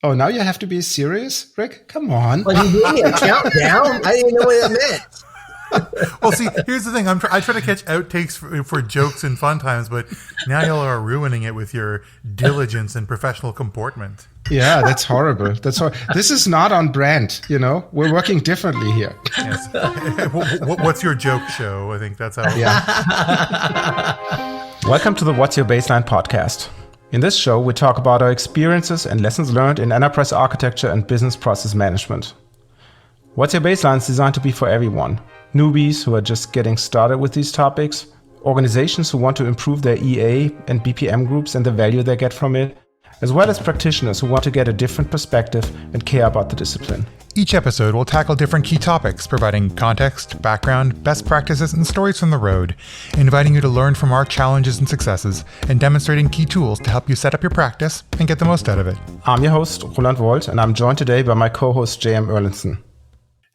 Oh, now you have to be serious, Rick? Come on. Well, you gave me a countdown. I didn't know what it meant. Well, see, here's the thing. I try to catch outtakes for jokes and fun times, but now y'all are ruining it with your diligence and professional comportment. Yeah, that's horrible. This is not on brand, We're working differently here. Yes. What's your joke show? I think that's how. Yeah. Welcome to the What's Your Baseline podcast. In this show, we talk about our experiences and lessons learned in enterprise architecture and business process management. What's Your Baseline is designed to be for everyone. Newbies who are just getting started with these topics, organizations who want to improve their EA and BPM groups and the value they get from it, as well as practitioners who want to get a different perspective and care about the discipline. Each episode will tackle different key topics, providing context, background, best practices, and stories from the road, inviting you to learn from our challenges and successes, and demonstrating key tools to help you set up your practice and get the most out of it. I'm your host, Roland Wolt, and I'm joined today by my co-host, JM Erlinson.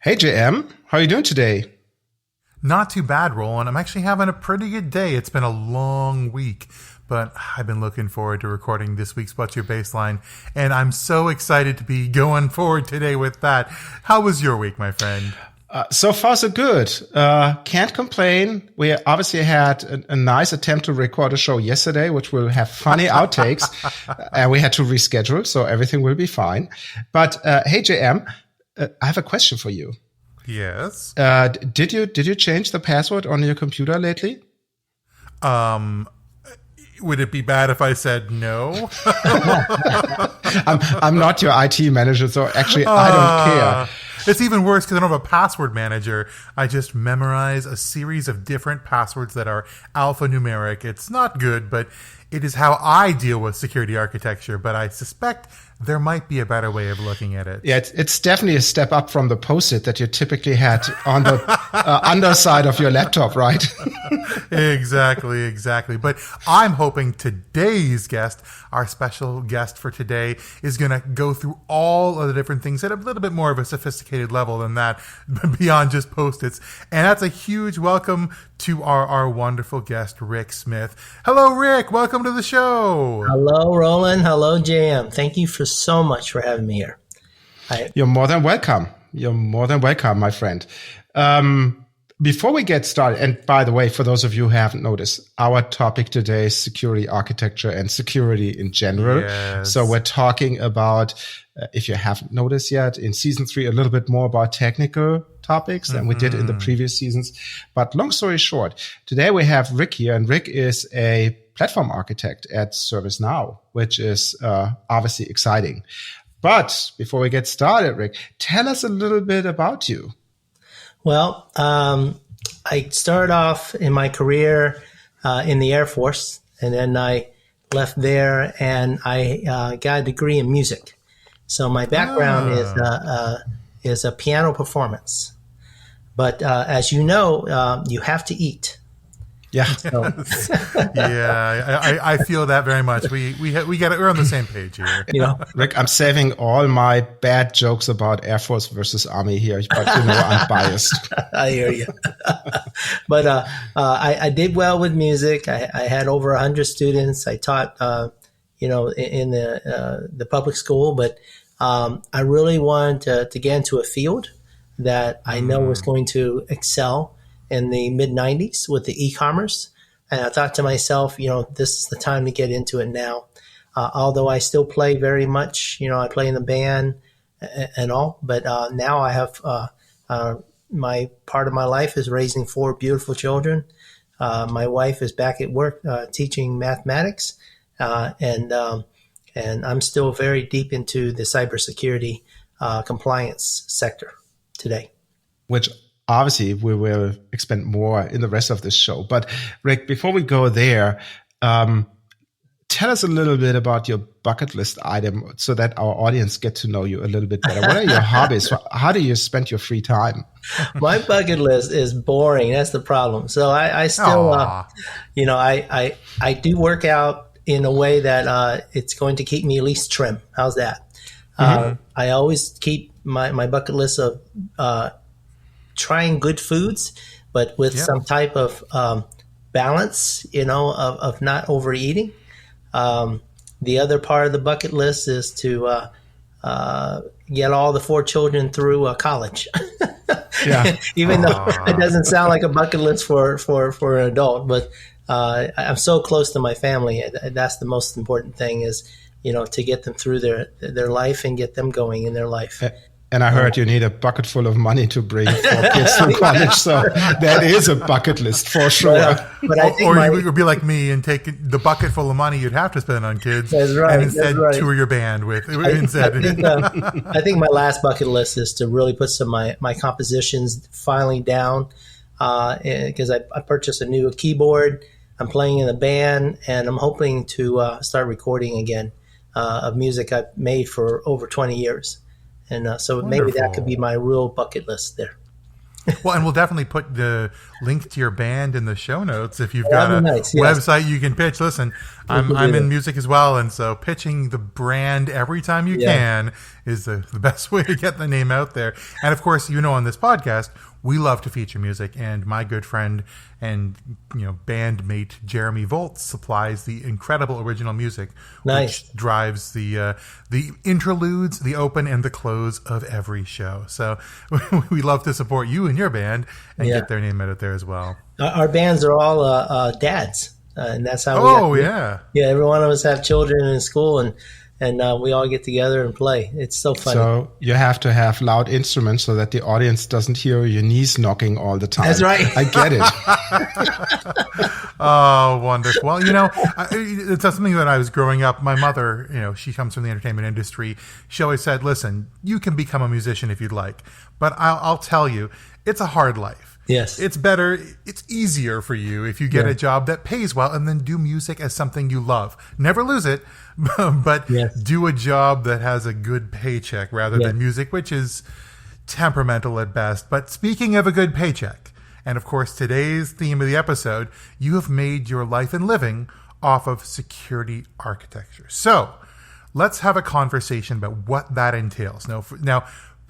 Hey, JM, how are you doing today? Not too bad, Roland. I'm actually having a pretty good day. It's been a long week, but I've been looking forward to recording this week's What's Your Baseline, and I'm so excited to be going forward today with that. How was your week, my friend? So far, so good. Can't complain. We obviously had a nice attempt to record a show yesterday, which will have funny outtakes, and we had to reschedule, so everything will be fine. But hey, JM, I have a question for you. Yes. Did you change the password on your computer lately? Would it be bad if I said no? I'm not your IT manager, so actually I don't care. It's even worse because I don't have a password manager. I just memorize a series of different passwords that are alphanumeric. It's not good, but it is how I deal with security architecture. But I suspect there might be a better way of looking at it. Yeah, it's definitely a step up from the Post-it that you typically had on the underside of your laptop, right? Exactly. But I'm hoping today's guest, our special guest for today, is going to go through all of the different things at a little bit more of a sophisticated level than that, beyond just Post-its. And that's a huge welcome to our wonderful guest, Rick Smith. Hello, Rick. Welcome to the show. Hello, Roland. Hello, JM. Thank you so much for having me here. You're more than welcome. My friend. Before we get started, and by the way, for those of you who haven't noticed, our topic today is security architecture and security in general. Yes. So we're talking about, if you haven't noticed yet, in season 3, a little bit more about technical topics than we did in the previous seasons. But long story short, today we have Rick here, and Rick is a platform architect at ServiceNow, which is obviously exciting. But before we get started, Rick, tell us a little bit about you. Well, I started off in my career in the Air Force, and then I left there and I got a degree in music. So my background is a piano performance. But as you know, you have to eat. Yeah. So. Yeah, I feel that very much. We got it. We're on the same page here. Rick, I'm saving all my bad jokes about Air Force versus Army here, but I'm biased. I hear you. But I did well with music. I had over 100 students. I taught, in the public school, but I really wanted to get into a field that I know was going to excel in the mid-90s with the e-commerce. And I thought to myself, this is the time to get into it now. Although I still play very much, I play in the band and all, but now I have my part of my life is raising 4 beautiful children. My wife is back at work teaching mathematics, and I'm still very deep into the cybersecurity compliance sector today. Which obviously we will expand more in the rest of this show. But Rick, before we go there, tell us a little bit about your bucket list item so that our audience get to know you a little bit better. What are your hobbies? How do you spend your free time? My bucket list is boring. That's the problem. So I still, I do work out in a way that it's going to keep me at least trim. How's that? I always keep my bucket list of trying good foods, but with some type of balance, of not overeating. The other part of the bucket list is to get all the 4 children through college. Yeah. Even though it doesn't sound like a bucket list for an adult, but I'm so close to my family. That's the most important thing is, to get them through their life and get them going in their life. And I heard you need a bucket full of money to bring 4 kids through college. So that is a bucket list for sure. But I think you would be like me and take the bucket full of money you'd have to spend on kids. That's right, and instead that's right. tour your band with instead. I think my last bucket list is to really put some of my compositions finally down, because I purchased a new keyboard. I'm playing in a band, and I'm hoping to start recording again of music I've made for over 20 years. And so Wonderful. Maybe that could be my real bucket list there. Well, and we'll definitely put the link to your band in the show notes if you've got a website you can pitch. Listen, I'm in music as well, and so pitching the brand every time you can is the best way to get the name out there. And of course, on this podcast, we love to feature music, and my good friend and bandmate Jeremy Voltz supplies the incredible original music, which drives the interludes, the open and the close of every show. So we love to support you and your band and get their name out there as well. Our bands are all dads, and that's how. Every one of us have children in school, and we all get together and play. It's so funny. So you have to have loud instruments so that the audience doesn't hear your knees knocking all the time. That's right. I get it. Oh, wonderful. Well, it's something that I was growing up. My mother, she comes from the entertainment industry. She always said, listen, you can become a musician if you'd like, but I'll tell you, it's a hard life. Yes. It's better, it's easier for you if you get a job that pays well and then do music as something you love. Never lose it, but do a job that has a good paycheck rather than music, which is temperamental at best. But speaking of a good paycheck, and of course today's theme of the episode, you have made your life and living off of security architecture. So let's have a conversation about what that entails. Now,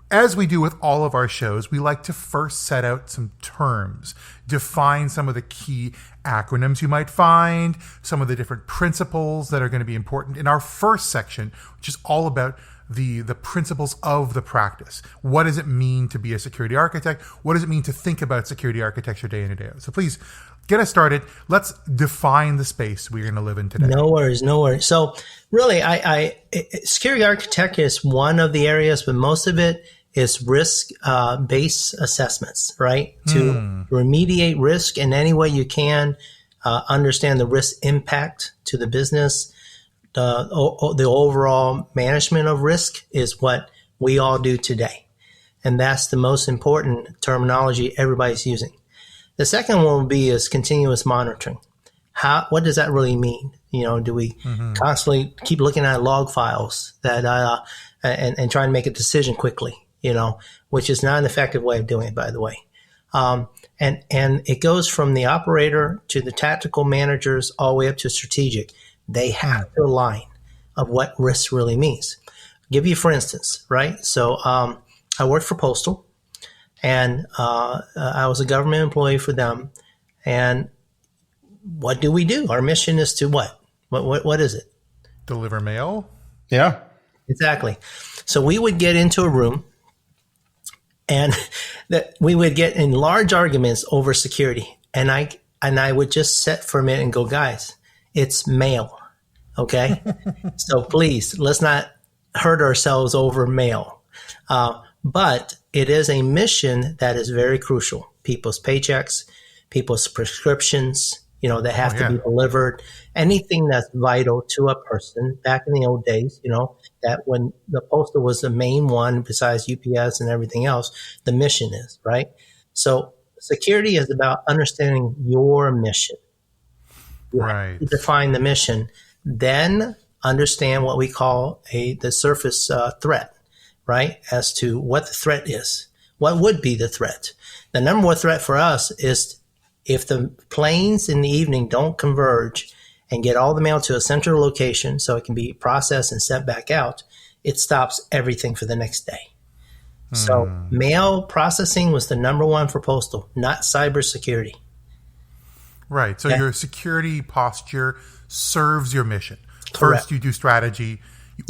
as we do with all of our shows, we like to first set out some terms, define some of the key acronyms you might find, some of the different principles that are going to be important in our first section, which is all about the principles of the practice. What does it mean to be a security architect? What does it mean to think about security architecture day in and day out? So please get us started. Let's define the space we're going to live in today. No worries. So really, security architecture is one of the areas, but most of it is risk-based assessments, right? To remediate risk in any way you can, understand the risk impact to the business. The overall management of risk is what we all do today. And that's the most important terminology everybody's using. The second one will be is continuous monitoring. What does that really mean? Do we constantly keep looking at log files that and try and make a decision quickly? Which is not an effective way of doing it, by the way. And it goes from the operator to the tactical managers all the way up to strategic. They have to align of what risk really means. I'll give you, for instance, right? So I worked for Postal, and I was a government employee for them. And what do we do? Our mission is to what? What is it? Deliver mail? Yeah. Exactly. So we would get into a room, and that we would get in large arguments over security. And I would just sit for a minute and go, guys, it's mail. Okay. So please, let's not hurt ourselves over mail. But it is a mission that is very crucial. People's paychecks, people's prescriptions, that have to be delivered. Anything that's vital to a person back in the old days, that when the postal was the main one besides UPS and everything else, the mission is, right? So security is about understanding your mission. Right. Define the mission, then understand what we call the surface threat, right? As to what the threat is. What would be the threat? The number one threat for us is if the planes in the evening don't converge and get all the mail to a central location so it can be processed and sent back out, it stops everything for the next day. So mail processing was the number one for Postal, not cybersecurity. Right. So your security posture serves your mission. Correct. First, you do strategy.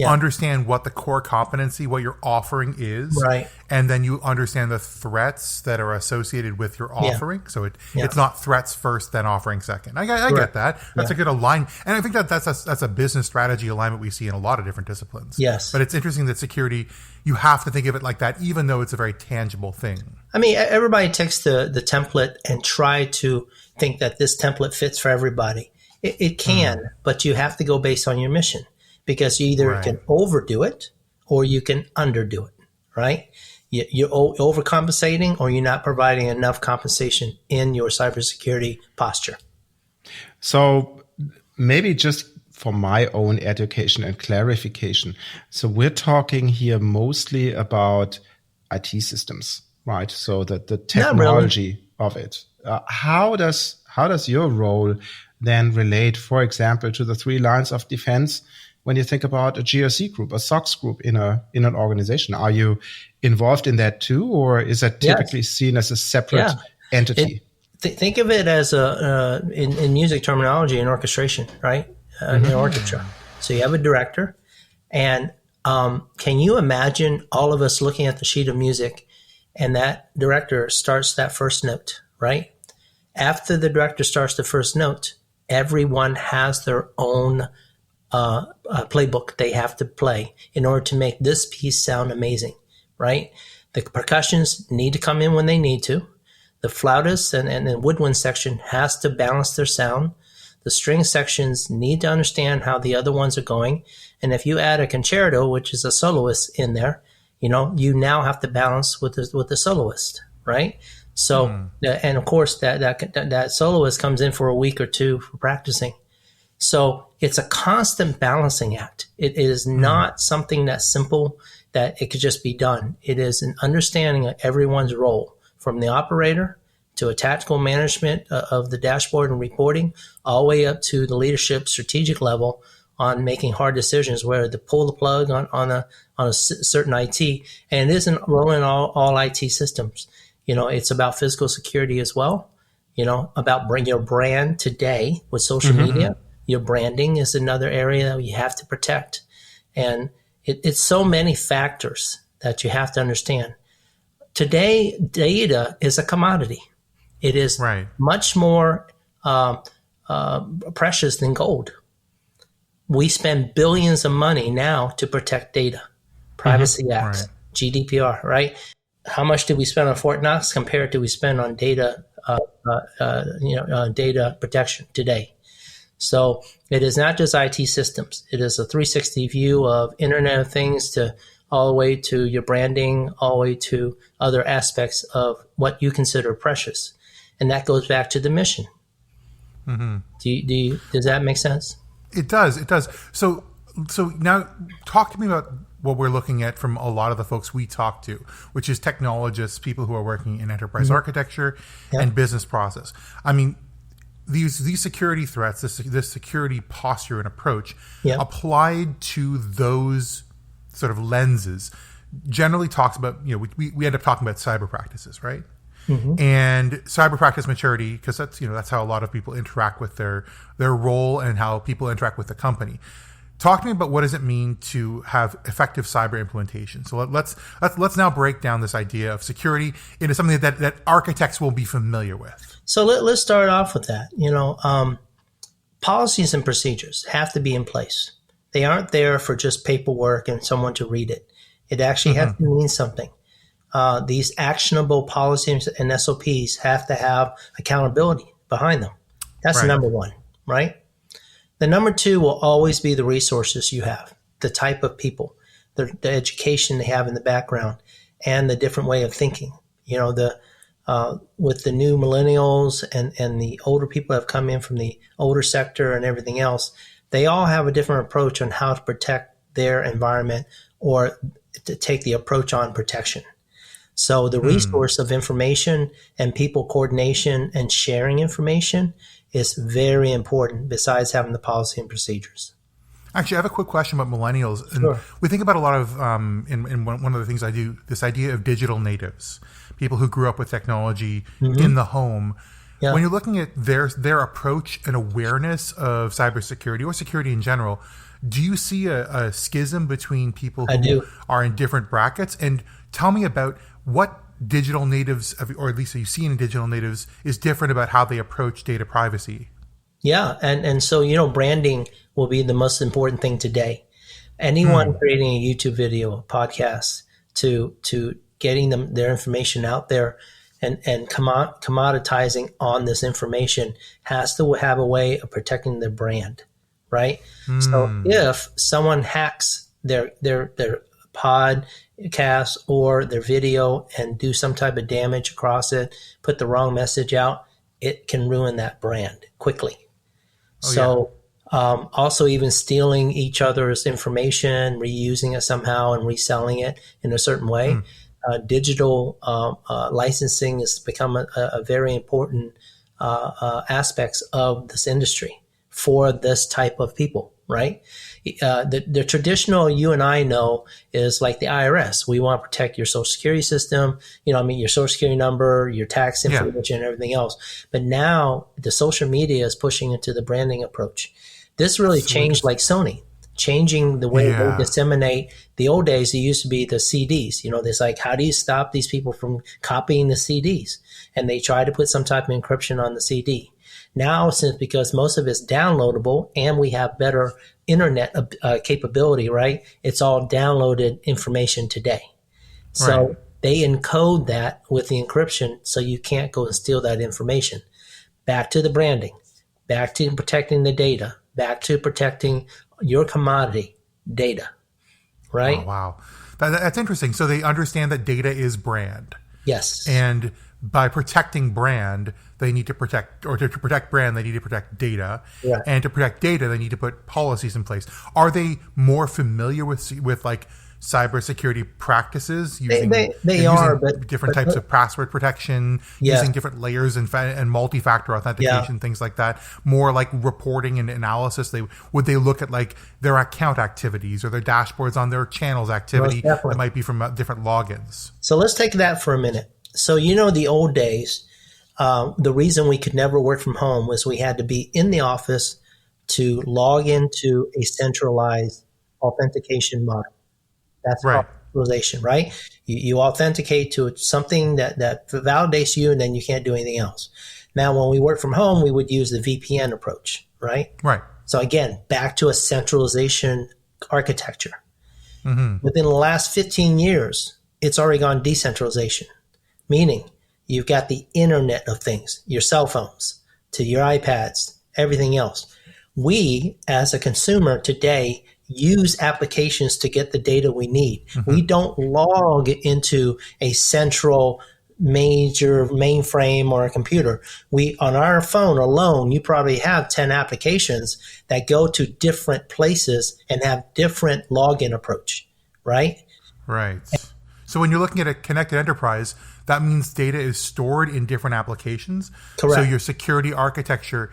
understand what the core competency, what your offering is, Right. and then you understand the threats that are associated with your offering. So it's not threats first, then offering second. I get that. That's a good alignment, and I think that's a business strategy alignment we see in a lot of different disciplines. Yes, but it's interesting that security, you have to think of it like that, even though it's a very tangible thing. I mean, everybody takes the template and try to think that this template fits for everybody. It can, but you have to go based on your mission. Because you either can overdo it or you can underdo it, right? You're overcompensating or you're not providing enough compensation in your cybersecurity posture. So maybe just for my own education and clarification. So we're talking here mostly about IT systems, right? So the technology of it. How does your role then relate, for example, to the 3 lines of defense? When you think about a GRC group, a SOX group in an organization, are you involved in that too, or is that typically seen as a separate entity? Think of it as in music terminology, an orchestration, right? An orchestra. So you have a director, and can you imagine all of us looking at the sheet of music, and that director starts that first note, right? After the director starts the first note, everyone has their own playbook they have to play in order to make this piece sound amazing, right? The percussions need to come in when they need to. The flautist and the woodwind section has to balance their sound. The string sections need to understand how the other ones are going. And if you add a concerto, which is a soloist in there, you now have to balance with the soloist, right? So, and of course that soloist comes in for a week or 2 for practicing. So it's a constant balancing act. It is not something that's simple that it could just be done. It is an understanding of everyone's role, from the operator to a tactical management of the dashboard and reporting, all the way up to the leadership strategic level on making hard decisions, whether to pull the plug on a certain IT. And it isn't rolling all IT systems. It's about physical security as well. About bring your brand today with social media. Your branding is another area that you have to protect. And it's so many factors that you have to understand. Today, data is a commodity. It is much more precious than gold. We spend billions of money now to protect data. Privacy Act, GDPR, right? How much do we spend on Fort Knox compared to we spend on data, data protection today? So it is not just IT systems. It is a 360 view of Internet of Things to all the way to your branding, all the way to other aspects of what you consider precious. And that goes back to the mission. Does that make sense? It does. So now talk to me about what we're looking at from a lot of the folks we talk to, which is technologists, people who are working in enterprise architecture and business process. I mean, these security threats, this security posture and approach applied to those sort of lenses generally talks about, we end up talking about cyber practices, right? And cyber practice maturity, because that's how a lot of people interact with their role and how people interact with the company. Talk to me about what does it mean to have effective cyber implementation. So let's now break down this idea of security into something that architects will be familiar with. So let's start off with that. Policies and procedures have to be in place. They aren't there for just paperwork and someone to read it. It actually has to mean something. These actionable policies and SOPs have to have accountability behind them. That's number one, right? The number 2 will always be the resources you have, the type of people, the education they have in the background, and the different way of thinking. With the new millennials and the older people that have come in from the older sector and everything else, they all have a different approach on how to protect their environment or to take the approach on protection. So the resource of information and people coordination and sharing information is very important besides having the policy and procedures. Actually, I have a quick question about millennials. And we think about a lot of, in one of the things I do, this idea of digital natives, people who grew up with technology in the home. When you're looking at their approach and awareness of cybersecurity or security in general, Do you see a schism between people I who do. are in different brackets? And tell me about what digital natives, or at least you see in digital natives, is different about how they approach data privacy. Yeah, and so branding will be the most important thing today. Anyone creating a YouTube video, a podcast, to getting their information out there and commoditizing on this information has to have a way of protecting their brand, right? So if someone hacks their podcast or their video and do some type of damage across it, put the wrong message out, it can ruin that brand quickly. Also even stealing each other's information, reusing it somehow and reselling it in a certain way. Digital licensing has become a very important aspects of this industry for this type of people, right? The traditional you and I know is like the IRS. We want to protect your social security system, your social security number, your tax information, and everything else. But now the social media is pushing into the branding approach. This really changed like Sony, changing the way they disseminate. The old days, it used to be the CDs. There's like, how do you stop these people from copying the CDs? And they try to put some type of encryption on the CD. Now, because most of it's downloadable and we have better internet capability, right? It's all downloaded information today. So they encode that with the encryption so you can't go and steal that information. Back to the branding, back to protecting the data, back to protecting your commodity data, right? Oh, wow. That's interesting. So they understand that data is brand. Yes. And by protecting brand, they need to protect, or to protect brand, they need to protect data. Yeah. And to protect data, they need to put policies in place. Are they more familiar with like cybersecurity practices? They are, but different types of password protection, using different layers and multi-factor authentication, things like that. More like reporting and analysis. Would they look at like their account activities or their dashboards on their channels activity that might be from different logins? So let's take that for a minute. So the old days, the reason we could never work from home was we had to be in the office to log into a centralized authentication model. That's authorization, right? You authenticate to something that validates you, and then you can't do anything else. Now, when we work from home, we would use the VPN approach, right? Right. So again, back to a centralization architecture. Within the last 15 years, it's already gone decentralization, meaning you've got the Internet of Things, your cell phones, to your iPads, everything else. We, as a consumer today, use applications to get the data we need. We don't log into a central major mainframe or a computer. On our phone alone, you probably have 10 applications that go to different places and have different login approach, right? Right. So when you're looking at a connected enterprise, that means data is stored in different applications. Correct. So your security architecture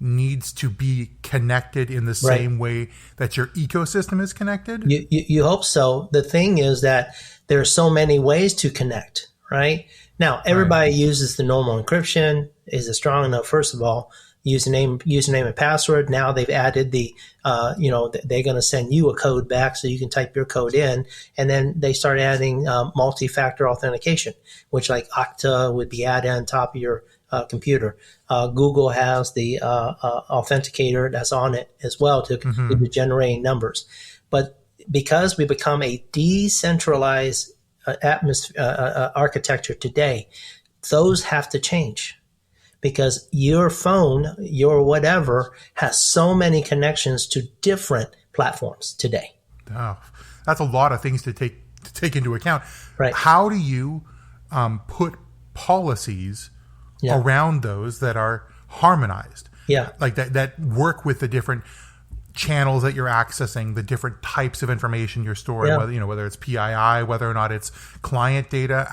needs to be connected in the same way that your ecosystem is connected? You hope so. The thing is that there are so many ways to connect, right? Now, everybody uses the normal encryption. Is it strong enough? First of all, username and password. Now they've added the, they're going to send you a code back so you can type your code in. And then they start adding multi-factor authentication, which like Okta would be added on top of your computer. Google has the authenticator that's on it as well to generate numbers. But because we become a decentralized architecture today, those have to change. Because your phone, your whatever, has so many connections to different platforms today. Oh, that's a lot of things to take into account. Right. How do you put policies around those that are harmonized? Yeah. Like that work with the different channels that you're accessing, the different types of information you're storing, whether it's PII, whether or not it's client data.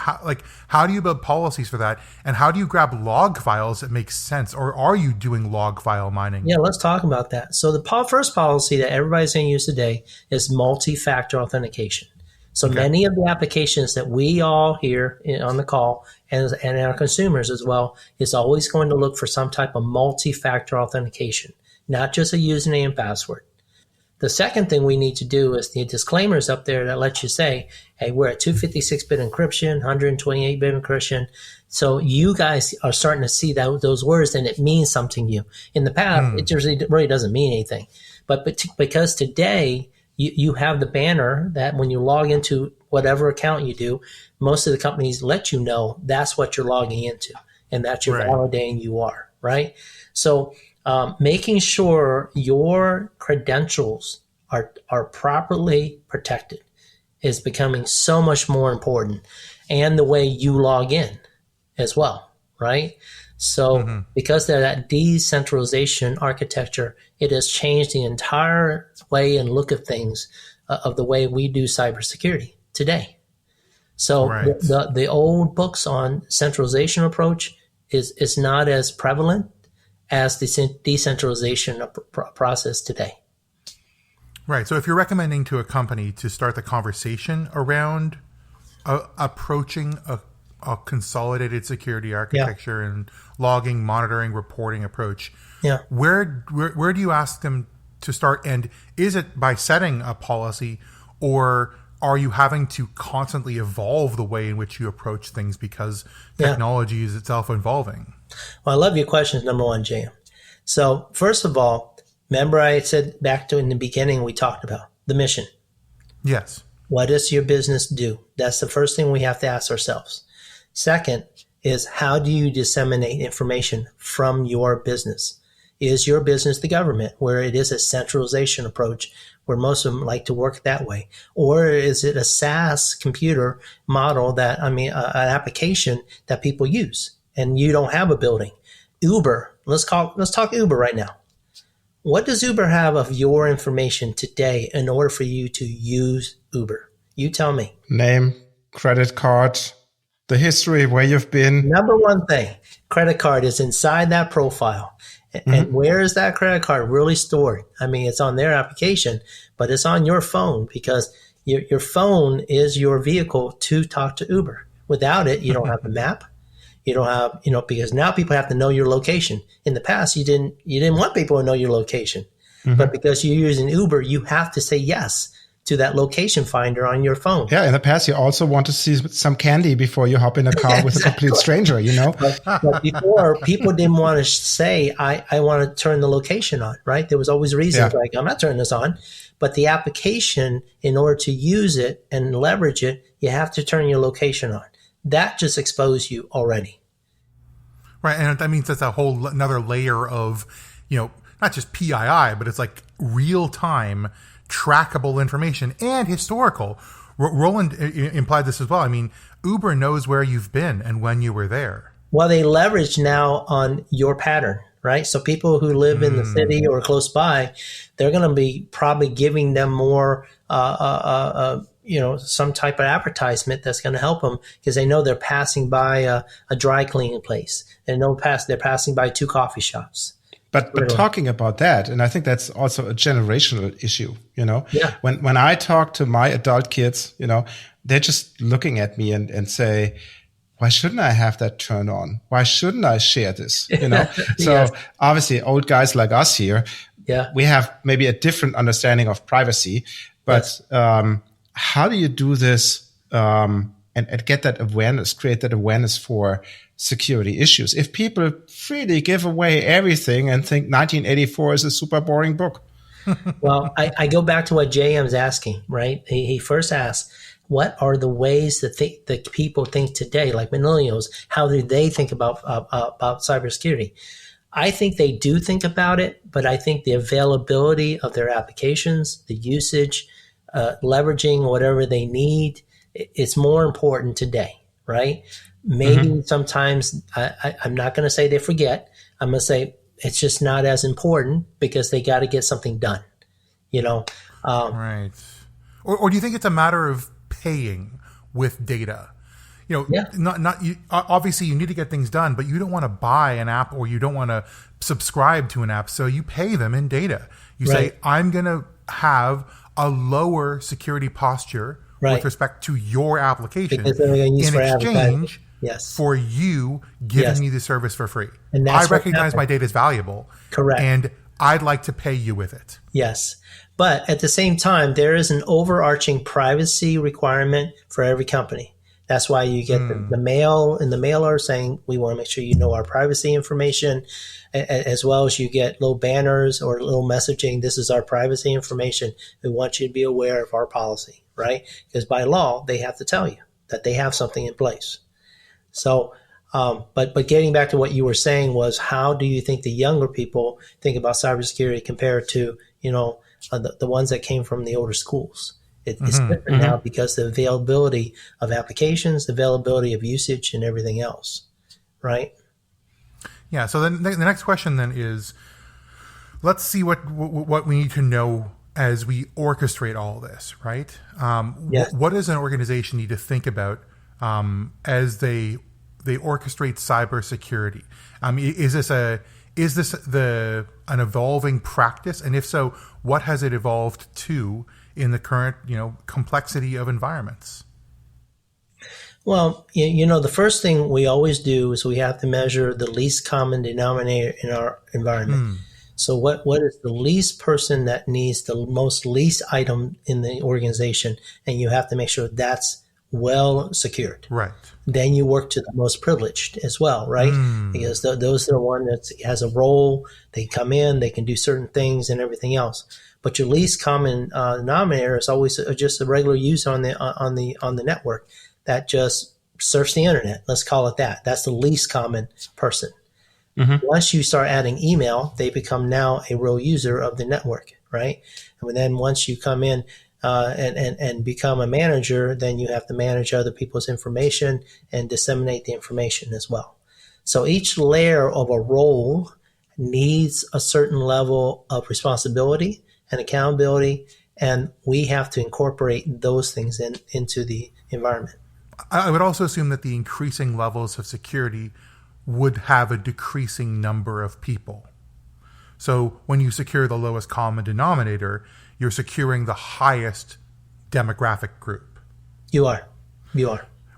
How do you build policies for that? And how do you grab log files that make sense? Or are you doing log file mining? Yeah, let's talk about that. So the first policy that everybody's going to use today is multi-factor authentication. So many of the applications that we all hear on the call and our consumers as well is always going to look for some type of multi-factor authentication, not just a username and password. The second thing we need to do is the disclaimers up there that let you say, hey, we're at 256-bit encryption, 128-bit encryption. So you guys are starting to see those words, and it means something to you. In the past, it really doesn't mean anything. But because today you have the banner that when you log into whatever account you do, most of the companies let you know that's what you're logging into and that you're validating you are, right? So making sure your credentials are properly protected is becoming so much more important, and the way you log in as well, right? So because of that decentralization architecture, it has changed the entire way and look of things of the way we do cybersecurity today. So the old books on centralization approach is not as prevalent as the decentralization process today. Right. So if you're recommending to a company to start the conversation around approaching a consolidated security architecture and logging, monitoring, reporting approach, where do you ask them to start? And is it by setting a policy, or are you having to constantly evolve the way in which you approach things because technology is itself evolving? Well, I love your questions, number one, JM. So first of all, remember I said back to in the beginning, we talked about the mission. Yes. What does your business do? That's the first thing we have to ask ourselves. Second is, how do you disseminate information from your business? Is your business the government, where it is a centralization approach, where most of them like to work that way? Or is it a SaaS computer model an application that people use, and you don't have a building? Uber, let's talk Uber right now. What does Uber have of your information today in order for you to use Uber? You tell me. Name, credit card, the history, where you've been. Number one thing, credit card is inside that profile. And where is that credit card really stored? It's on their application, but it's on your phone, because your phone is your vehicle to talk to Uber. Without it, you don't have the map. You don't have, because now people have to know your location. In the past, you didn't want people to know your location. But because you're using Uber, you have to say yes to that location finder on your phone. Yeah, in the past, you also want to see some candy before you hop in a car with a complete stranger, But before, people didn't want to say, I want to turn the location on, right? There was always reasons like, I'm not turning this on. But the application, in order to use it and leverage it, you have to turn your location on. That just exposed you already. Right, and that means that's a whole another layer of, not just PII, but it's like real-time trackable information and historical. Roland implied this as well. Uber knows where you've been and when you were there. Well, they leverage now on your pattern, right? So people who live in the city or close by, they're going to be probably giving them more, some type of advertisement that's going to help them, because they know they're passing by a dry cleaning place. They know they're passing by 2 coffee shops. But talking about that, and I think that's also a generational issue, Yeah. When I talk to my adult kids, they're just looking at me and say, why shouldn't I have that turned on? Why shouldn't I share this? So obviously old guys like us here, we have maybe a different understanding of privacy, but how do you do this and get that awareness, create that awareness for security issues? If people freely give away everything and think 1984 is a super boring book. Well, I go back to what JM's asking, right? He first asked, what are the ways that people think today, like millennials, how do they think about cybersecurity? I think they do think about it, but I think the availability of their applications, the usage, leveraging whatever they need, it's more important today, right? Maybe sometimes I'm not going to say they forget. I'm going to say it's just not as important because they got to get something done, Right. Or do you think it's a matter of paying with data? Obviously you need to get things done, but you don't want to buy an app or you don't want to subscribe to an app. So you pay them in data. You say, I'm going to have a lower security posture with respect to your application in exchange for you giving me the service for free. And I recognize my data is valuable. Correct. And I'd like to pay you with it. Yes. But at the same time, there is an overarching privacy requirement for every company. That's why you get the mail in the mailer saying, we want to make sure you know our privacy information, as well as you get little banners or little messaging. This is our privacy information. We want you to be aware of our policy, right? Because by law, they have to tell you that they have something in place. So, but getting back to what you were saying was, how do you think the younger people think about cybersecurity compared to, the ones that came from the older schools? It's different now because the availability of applications, the availability of usage, and everything else, right? Yeah. So then the next question then is, let's see what we need to know as we orchestrate all this, right? Yes. What does an organization need to think about as they orchestrate cybersecurity? Is this an evolving practice, and if so, what has it evolved to in the current complexity of environments? Well, the first thing we always do is we have to measure the least common denominator in our environment. So what is the least person that needs the most least item in the organization, and you have to make sure that's well secured. Right. Then you work to the most privileged as well, right? Because those are the one that has a role. They come in, they can do certain things and everything else. But your least common denominator is always just a regular user on the network that just surfs the internet. Let's call it that. That's the least common person. Once you start adding email, they become now a real user of the network, right? And then once you come in and become a manager, then you have to manage other people's information and disseminate the information as well. So each layer of a role needs a certain level of responsibility and accountability, and we have to incorporate those things into the environment. I would also assume that the increasing levels of security would have a decreasing number of people. So when you secure the lowest common denominator, you're securing the highest demographic group. You are.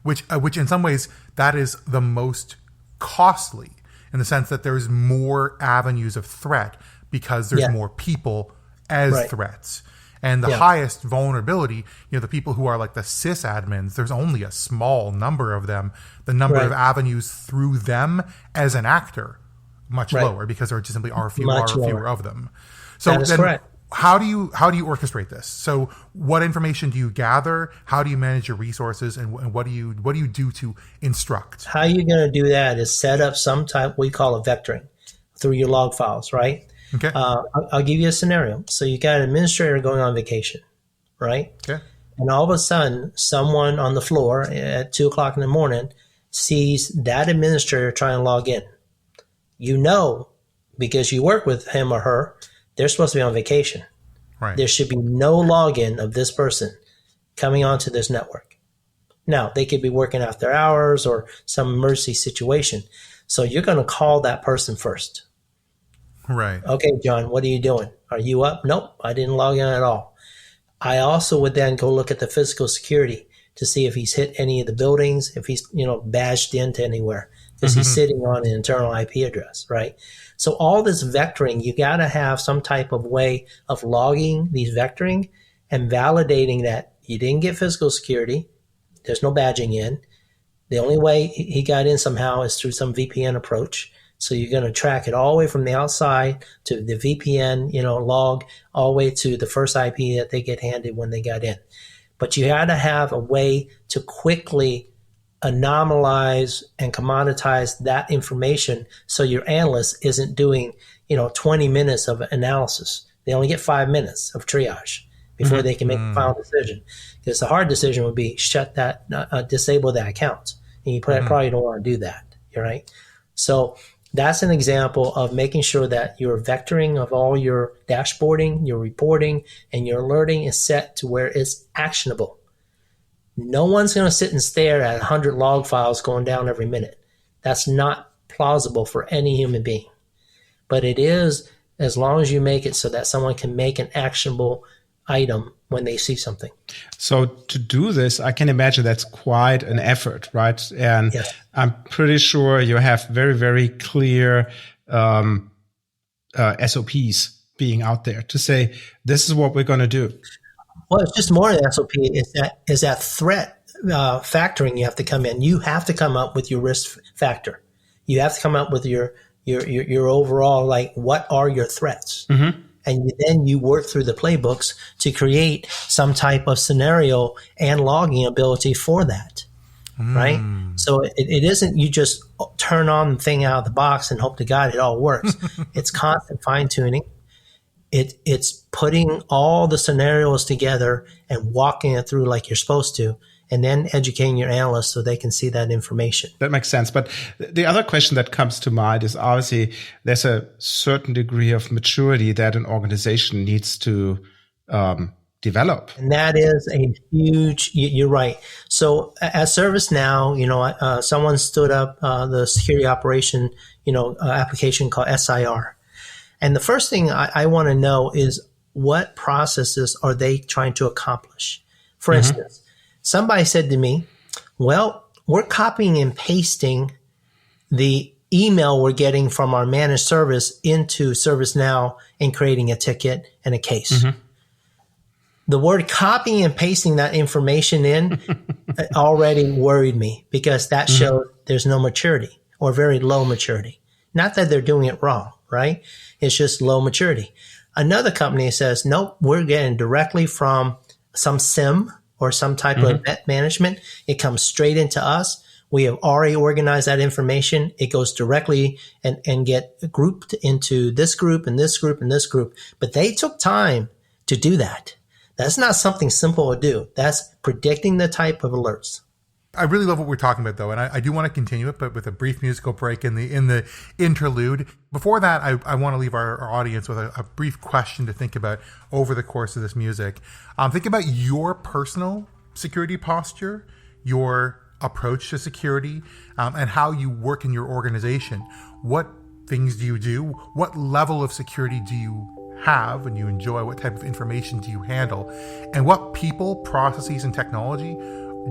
Which in some ways, that is the most costly, in the sense that there's more avenues of threat because there's more people as threats. And the highest vulnerability, the people who are like the sysadmins, there's only a small number of them. The number of avenues through them as an actor, much lower, because there just simply are fewer of them. So that is correct. How do you orchestrate this? So what information do you gather? How do you manage your resources, and what do you do to instruct? How you're going to do that is set up some type we call a vectoring through your log files, right? Okay. I'll give you a scenario. So you got an administrator going on vacation, right? Okay. And all of a sudden, someone on the floor at 2:00 in the morning sees that administrator trying to log in. Because you work with him or her, they're supposed to be on vacation. Right. There should be no login of this person coming onto this network. Now, they could be working after hours or some emergency situation. So you're going to call that person first. Right. Okay, John, what are you doing? Are you up? Nope, I didn't log in at all. I also would then go look at the physical security to see if he's hit any of the buildings, if he's, badged into anywhere, because he's sitting on an internal IP address, right? So all this vectoring, you got to have some type of way of logging these vectoring and validating that you didn't get physical security. There's no badging in. The only way he got in somehow is through some VPN approach. So you're going to track it all the way from the outside to the VPN, log, all the way to the first IP that they get handed when they got in. But you got to have a way to quickly anomalize and commoditize that information so your analyst isn't doing, 20 minutes of analysis. They only get 5 minutes of triage before they can make a final decision. Because the hard decision would be disable that account. And you probably don't want to do that, right? So that's an example of making sure that your vectoring of all your dashboarding, your reporting, and your alerting is set to where it's actionable. No one's going to sit and stare at 100 log files going down every minute. That's not plausible for any human being. But it is, as long as you make it so that someone can make an actionable item when they see something. So to do this, I can imagine that's quite an effort, right? And yes. I'm pretty sure you have very, very clear SOPs being out there to say, this is what we're going to do? Well, it's just more than SOP. Is that threat factoring you have to come in. You have to come up with your risk factor. You have to come up with your overall, like, what are your threats? Mm-hmm. And then you work through the playbooks to create some type of scenario and logging ability for that, right? So it isn't you just turn on the thing out of the box and hope to God it all works. It's constant fine-tuning. It's putting all the scenarios together and walking it through like you're supposed to, and then educating your analysts so they can see that information. That makes sense. But the other question that comes to mind is, obviously there's a certain degree of maturity that an organization needs to develop. And that is a huge, you're right. So at ServiceNow, someone stood up the security operation, application called SIR. And the first thing I want to know is, what processes are they trying to accomplish? For instance, somebody said to me, well, we're copying and pasting the email we're getting from our managed service into ServiceNow and creating a ticket and a case. The word copying and pasting that information in already worried me, because that showed there's no maturity or very low maturity. Not that they're doing it wrong, right? It's just low maturity. Another company says, nope, we're getting directly from some SIM or some type of event management. It comes straight into us. We have already organized that information. It goes directly and get grouped into this group and this group and this group. But they took time to do that. That's not something simple to do. That's predicting the type of alerts. I really love what we're talking about, though, and I do want to continue it, but with a brief musical break in the interlude. Before that, I want to leave our audience with a brief question to think about over the course of this music. Think about your personal security posture, your approach to security, and how you work in your organization. What things do you do? What level of security do you have and you enjoy? What type of information do you handle? And what people, processes, and technology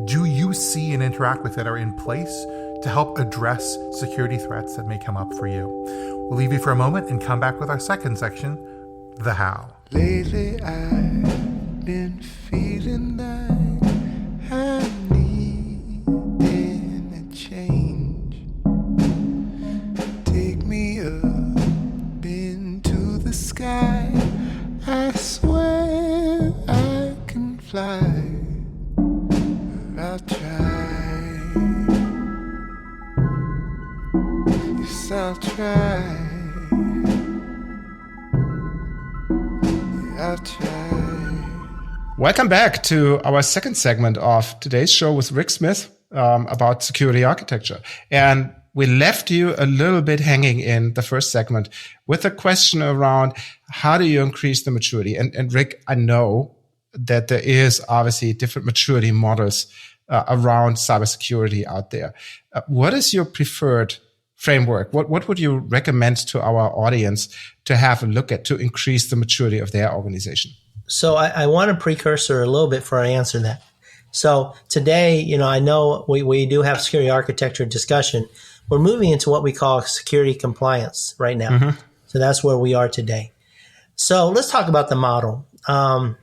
do you see and interact with that are in place to help address security threats that may come up for you? We'll leave you for a moment and come back with our second section, the how. Lately I've been feeling like I need a change. Take me up into the sky. I swear I can fly. I'll try. Yes, I'll try. I'll try. Welcome back to our second segment of today's show with Rick Smith about security architecture. And we left you a little bit hanging in the first segment with a question around, how do you increase the maturity? And Rick, I know that there is obviously different maturity models around cybersecurity out there. What is your preferred framework? What would you recommend to our audience to have a look at to increase the maturity of their organization? So I want a precursor a little bit before I answer that. So today, I know we do have security architecture discussion. We're moving into what we call security compliance right now. So that's where we are today. So let's talk about the model. Our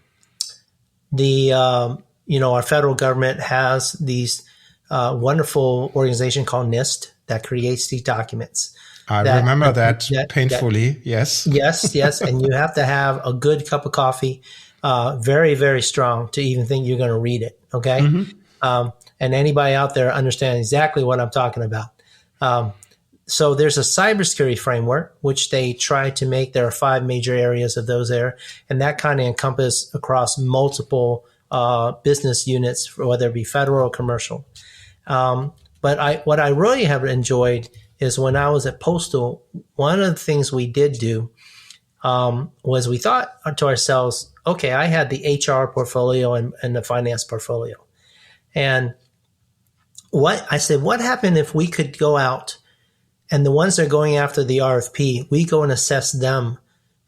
federal government has these wonderful organization called NIST that creates these documents. I remember that painfully. Yes. Yes. And you have to have a good cup of coffee, very, very strong, to even think you're going to read it. Okay. And anybody out there understands exactly what I'm talking about. So there's a cybersecurity framework, which they try to make. There are 5 major areas of those there, and that kind of encompass across multiple business units, whether it be federal or commercial. But what I really have enjoyed is when I was at Postal, one of the things we did do was we thought to ourselves, okay, I had the HR portfolio and the finance portfolio. And what happened if we could go out and the ones that are going after the RFP, we go and assess them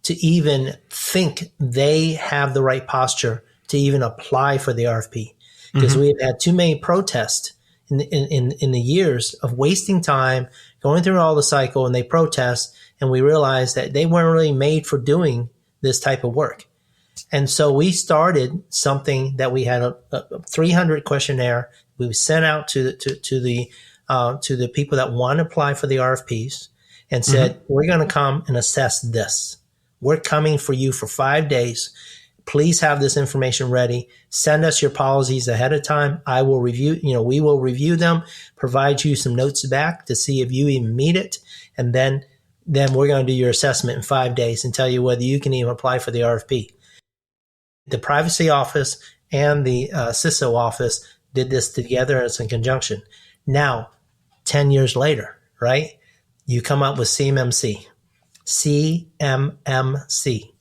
to even think they have the right posture to even apply for the RFP. Because we've had too many protests in the years of wasting time, going through all the cycle, and they protest, and we realized that they weren't really made for doing this type of work. And so we started something that we had a 300 questionnaire. We sent out to the people that want to apply for the RFPs and said, we're going to come and assess this. We're coming for you for 5 days. Please have this information ready. Send us your policies ahead of time. I will review, we will review them, provide you some notes back to see if you even meet it. And then we're going to do your assessment in 5 days and tell you whether you can even apply for the RFP. The Privacy Office and the CISO office did this together as in conjunction. Now, 10 years later, right, you come up with CMMC. CMMC.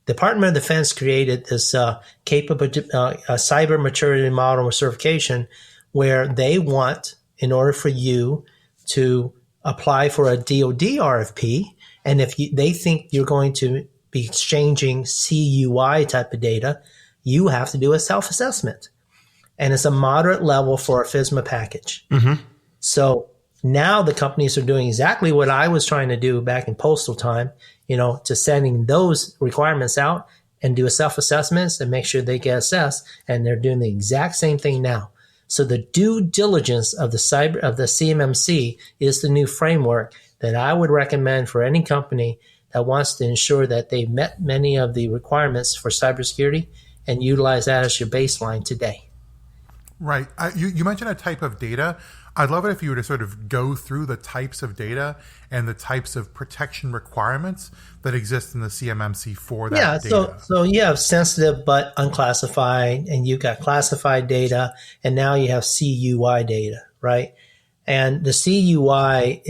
Department of Defense created this cyber maturity model certification where they want, in order for you to apply for a DoD RFP, and if they think you're going to be exchanging CUI type of data, you have to do a self-assessment. And it's a moderate level for a FSMA package. So now the companies are doing exactly what I was trying to do back in postal time, to sending those requirements out and do a self-assessments and make sure they get assessed. And they're doing the exact same thing now. So the due diligence of the CMMC is the new framework that I would recommend for any company that wants to ensure that they've met many of the requirements for cybersecurity and utilize that as your baseline today. Right. You mentioned a type of data. I'd love it if you were to sort of go through the types of data and the types of protection requirements that exist in the CMMC for that data. So you have sensitive but unclassified, and you've got classified data, and now you have CUI data, right? And the CUI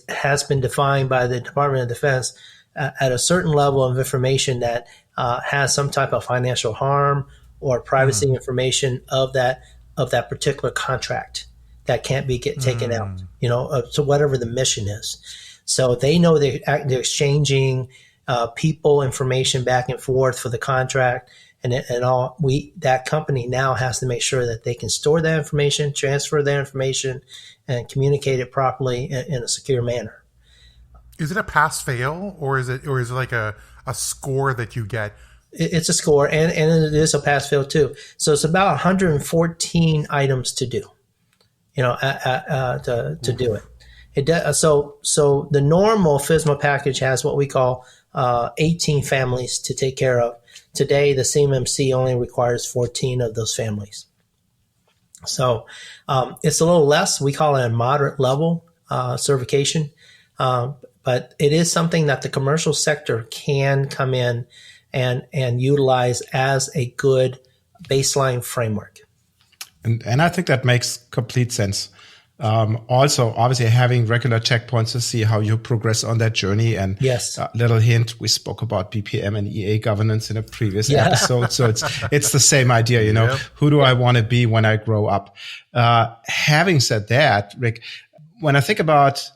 has been defined by the Department of Defense at a certain level of information that has some type of financial harm or privacy information of that particular contract that can't be taken out, to whatever the mission is. So they know they're exchanging people information back and forth for the contract and all. That company now has to make sure that they can store that information, transfer that information, and communicate it properly in a secure manner. Is it a pass-fail, or is it like a score that you get? It's a score, and it is a pass-fail too. So it's about 114 items to do, to do it. So the normal FSMA package has what we call 18 families to take care of. Today, the CMMC only requires 14 of those families. So it's a little less. We call it a moderate level certification, but it is something that the commercial sector can come in and utilize as a good baseline framework. And I think that makes complete sense. Also, obviously, having regular checkpoints to see how you progress on that journey. And yes, little hint, we spoke about BPM and EA governance in a previous episode. So it's the same idea, who do I want to be when I grow up? Having said that, Rick, when I think about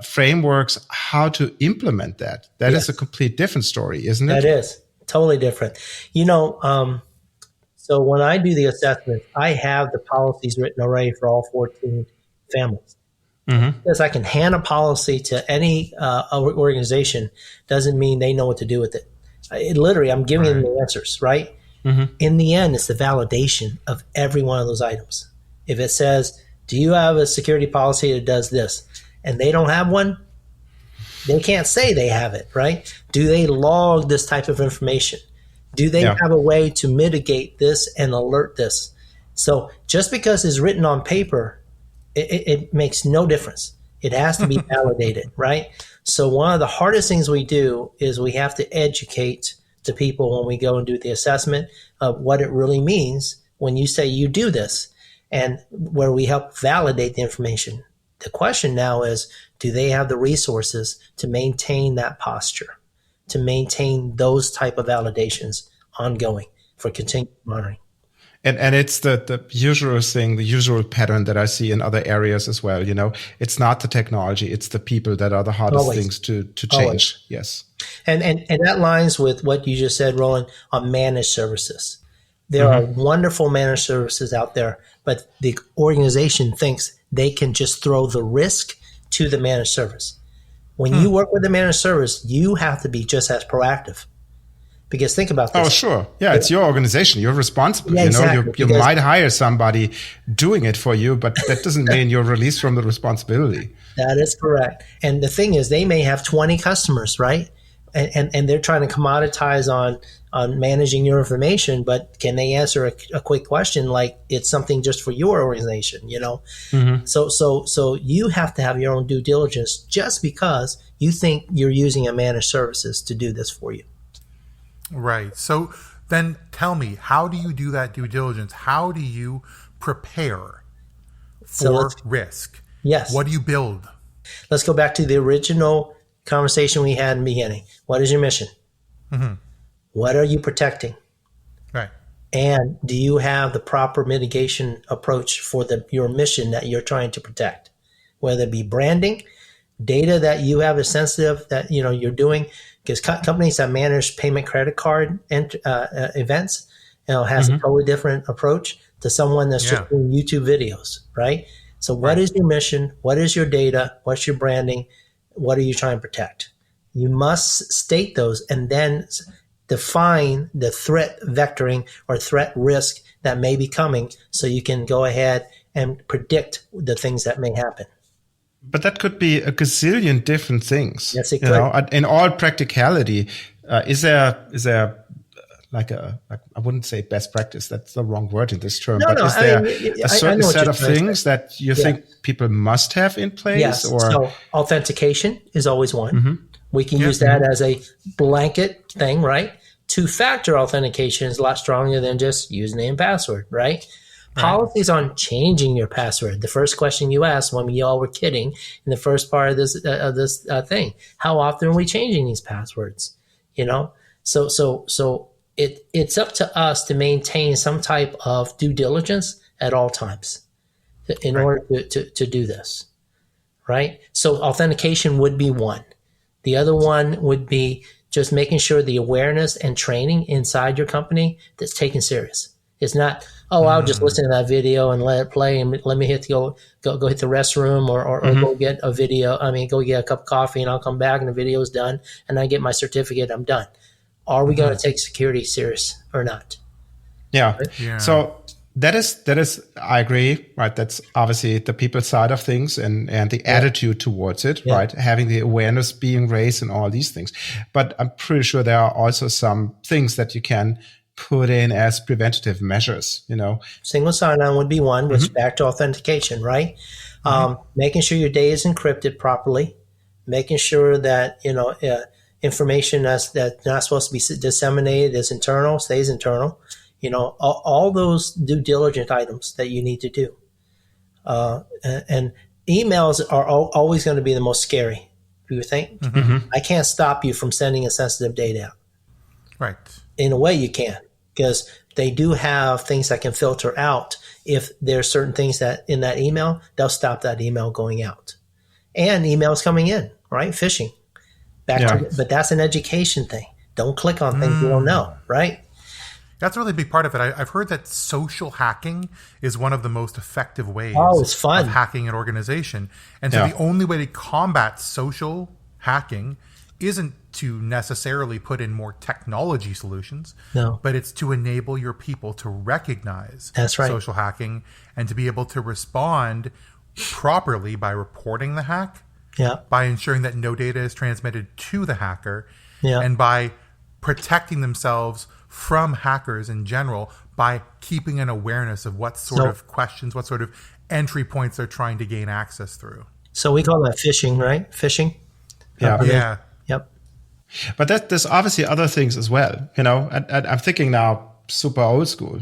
frameworks, how to implement that is a complete different story, isn't it? That is. Totally different. So when I do the assessment, I have the policies written already for all 14 families. Because I can hand a policy to any organization doesn't mean they know what to do with it. Literally, I'm giving them the answers, right? In the end, it's the validation of every one of those items. If it says, do you have a security policy that does this? And they don't have one, they can't say they have it, right? Do they log this type of information? Do they have a way to mitigate this and alert this? So just because it's written on paper, it makes no difference. It has to be validated, right? So one of the hardest things we do is we have to educate the people when we go and do the assessment of what it really means when you say you do this, and where we help validate the information. The question now is, do they have the resources to maintain that posture, to maintain those type of validations ongoing for continued monitoring? And it's the usual thing, the usual pattern that I see in other areas as well. It's not the technology, it's the people that are the hardest things to change. Always. Yes. And that lines with what you just said, Roland, on managed services. There are wonderful managed services out there, but the organization thinks they can just throw the risk to the managed service. When you work with a managed service, you have to be just as proactive. Because think about this. Oh, sure. Yeah, it's your organization. You're responsible. Yeah, exactly, You might hire somebody doing it for you, but that doesn't mean you're released from the responsibility. That is correct. And the thing is, they may have 20 customers, right? And they're trying to commoditize on managing your information, but can they answer a quick question like it's something just for your organization, you know? Mm-hmm. So you have to have your own due diligence just because you think you're using a managed services to do this for you. Right. So then tell me, how do you do that due diligence? How do you prepare for risk? Yes. What do you build? Let's go back to the original conversation we had in the beginning. What is your mission? Mm-hmm. What are you protecting? Right. And do you have the proper mitigation approach for your mission that you're trying to protect? Whether it be branding, data that you have is sensitive that you're doing, because companies that manage payment credit card events, has a totally different approach to someone that's just doing YouTube videos, right? So what is your mission? What is your data? What's your branding? What are you trying to protect? You must state those and then define the threat vectoring or threat risk that may be coming so you can go ahead and predict the things that may happen. But that could be a gazillion different things. Yes, it could. In all practicality, is there like I wouldn't say best practice. That's the wrong word in this term. Is there a certain set of things that you think people must have in place? Yes. So authentication is always one. Mm-hmm. We can use that as a blanket thing, right? Two-factor authentication is a lot stronger than just username and password, right? Policies on changing your password. The first question you asked when we all were kidding in the first part of this thing: how often are we changing these passwords? So it's up to us to maintain some type of due diligence at all times in order to do this, right? So authentication would be one. The other one would be just making sure the awareness and training inside your company that's taken serious. It's not, I'll just listen to that video and let it play and let me go hit the restroom or go get a video. Go get a cup of coffee and I'll come back and the video is done and I get my certificate. I'm done. Are we going to take security serious or not? Yeah. Right? Yeah. So that is, I agree, right? That's obviously the people side of things and the attitude towards it, right? Having the awareness being raised and all these things. But I'm pretty sure there are also some things that you can put in as preventative measures, Single sign-on would be one, which back to authentication, right? Making sure your data is encrypted properly, making sure that, information that's not supposed to be disseminated is internal, stays internal. All those due diligence items that you need to do. And emails are always going to be the most scary. Do you think? I can't stop you from sending a sensitive data out. Right. In a way you can, because they do have things that can filter out. If there are certain things that in that email, they'll stop that email going out. And emails coming in, right? Phishing. But that's an education thing. Don't click on things you don't know, right? That's a really big part of it. I've heard that social hacking is one of the most effective ways it's fun. of hacking an organization. And so the only way to combat social hacking isn't to necessarily put in more technology solutions, but it's to enable your people to recognize social hacking and to be able to respond properly by reporting the hack, by ensuring that no data is transmitted to the hacker, and by protecting themselves from hackers in general by keeping an awareness of what sort of questions, what sort of entry points they're trying to gain access through. So we call that phishing, right? Phishing? Yeah. Yep. But there's obviously other things as well. I'm thinking now super old school,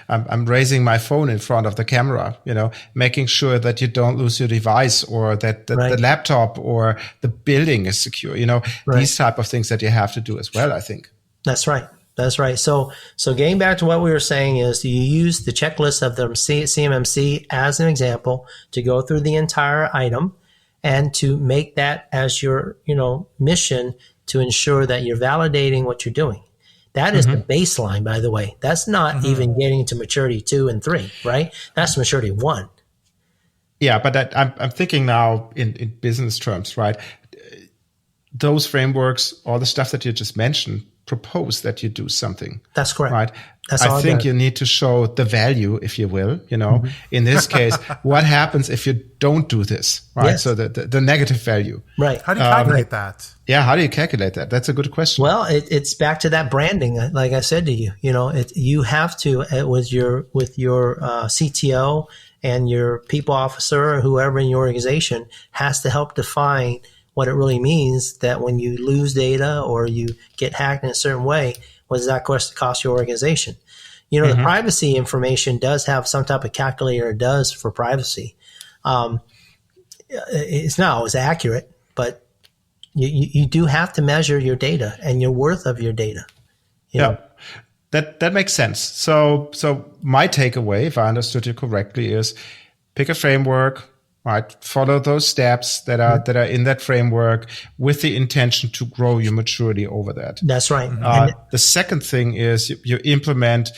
I'm raising my phone in front of the camera, making sure that you don't lose your device or that the laptop or the building is secure, these type of things that you have to do as well, I think. That's right. That's right. So getting back to what we were saying is you use the checklist of the CMMC as an example to go through the entire item and to make that as your, mission to ensure that you're validating what you're doing. That is the baseline, by the way. That's not even getting to maturity 2 and 3, right? That's maturity 1. Yeah, but I'm thinking now in business terms, right? those frameworks, all the stuff that you just mentioned, propose that you do something. That's correct. Right. That's I all think it does. you need to show the value, if you will, in this case, what happens if you don't do this, right? Yes. So the negative value. Right. How do you calculate that? Yeah. How do you calculate that? That's a good question. Well, it's back to that branding. Like I said to you, you have to, with your CTO and your people officer or whoever in your organization has to help define what it really means that when you lose data or you get hacked in a certain way, what does that cost your organization? The privacy information does have some type of calculator it does for privacy. It's not always accurate, but you do have to measure your data and your worth of your data. Yeah, that makes sense. So my takeaway, if I understood you correctly, is pick a framework, right? Follow those steps that are in that framework with the intention to grow your maturity over that. That's right. The second thing is you implement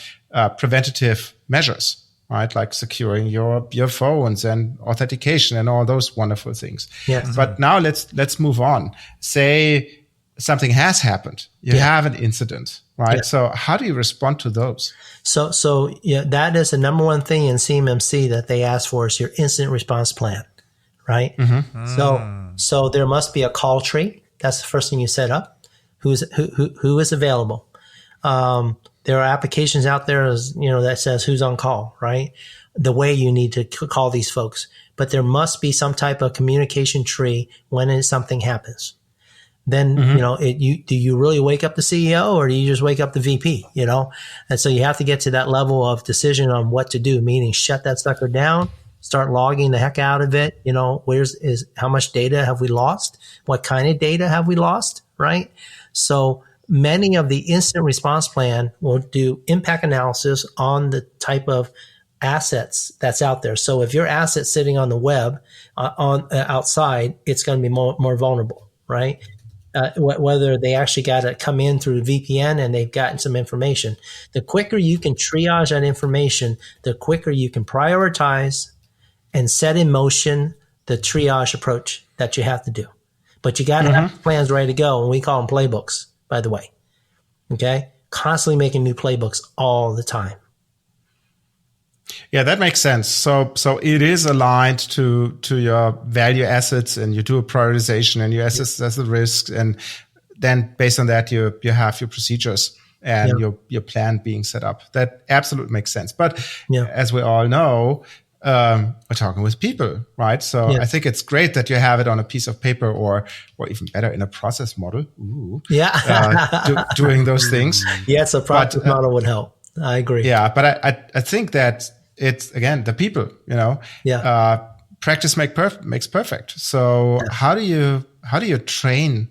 preventative measures, right? Like securing your phones and authentication and all those wonderful things. Yes. But now let's move on. Say something has happened. You have an incident, right? Yeah. So how do you respond to those? So that is the number one thing in CMMC that they ask for is your incident response plan, right? So there must be a call tree. That's the first thing you set up. Who is available? There are applications out there, that says who's on call, right? The way you need to call these folks, but there must be some type of communication tree when something happens. Then, do you really wake up the CEO or do you just wake up the VP, And so you have to get to that level of decision on what to do, meaning shut that sucker down, start logging the heck out of it. How much data have we lost? What kind of data have we lost? Right. So many of the incident response plan will do impact analysis on the type of assets that's out there. So if your asset's sitting on the web outside, it's going to be more vulnerable, right? Whether they actually got to come in through the VPN and they've gotten some information. The quicker you can triage that information, the quicker you can prioritize and set in motion the triage approach that you have to do. But you got to have plans ready to go, and we call them playbooks, by the way. Okay? Constantly making new playbooks all the time. Yeah, that makes sense. So it is aligned to your value assets, and you do a prioritization and you assess the risks, and then based on that you have your procedures and your plan being set up. That absolutely makes sense. But as we all know, we're talking with people, right? So I think it's great that you have it on a piece of paper or even better in a process model. Ooh. Doing those things. Yes, a process model would help. I agree. Yeah, but I think that it's, again, the people, practice makes perfect. So how do you train